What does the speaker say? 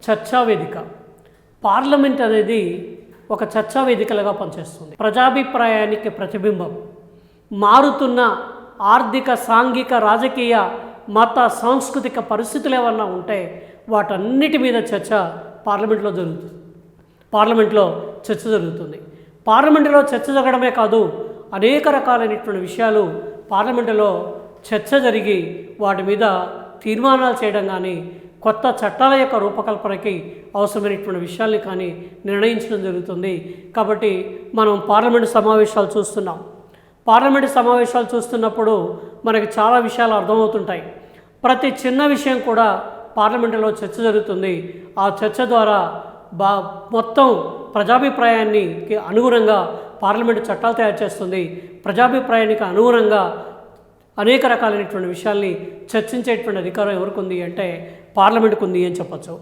చర్చా వేదిక. పార్లమెంట్ అనేది ఒక చర్చా వేదికలుగా పనిచేస్తుంది. ప్రజాభిప్రాయానికి ప్రతిబింబం. మారుతున్న ఆర్థిక, సాంఘిక, రాజకీయ, మత, సాంస్కృతిక పరిస్థితులు ఏమన్నా ఉంటే వాటన్నిటి మీద చర్చ పార్లమెంట్లో జరుగుతుంది. పార్లమెంటులో చర్చ జరగడమే కాదు, అనేక రకాలైనటువంటి విషయాలు పార్లమెంటులో చర్చ జరిగి వాటి మీద తీర్మానాలు చేయడం కానీ, కొత్త చట్టాల యొక్క రూపకల్పనకి అవసరమైనటువంటి విషయాల్ని కానీ నిర్ణయించడం జరుగుతుంది. కాబట్టి మనం పార్లమెంటు సమావేశాలు చూస్తున్నప్పుడు మనకి చాలా విషయాలు అర్థమవుతుంటాయి. ప్రతి చిన్న విషయం కూడా పార్లమెంటులో చర్చ జరుగుతుంది. ఆ చర్చ ద్వారా మొత్తం ప్రజాభిప్రాయానికి అనుగుణంగా పార్లమెంటు చట్టాలు తయారు చేస్తుంది. ప్రజాభిప్రాయానికి అనుగుణంగా అనేక రకాలైనటువంటి విషయాల్ని చర్చించేటువంటి అధికారం ఎవరికి ఉంది అంటే పార్లమెంటుకు ఉంది అని చెప్పచ్చు.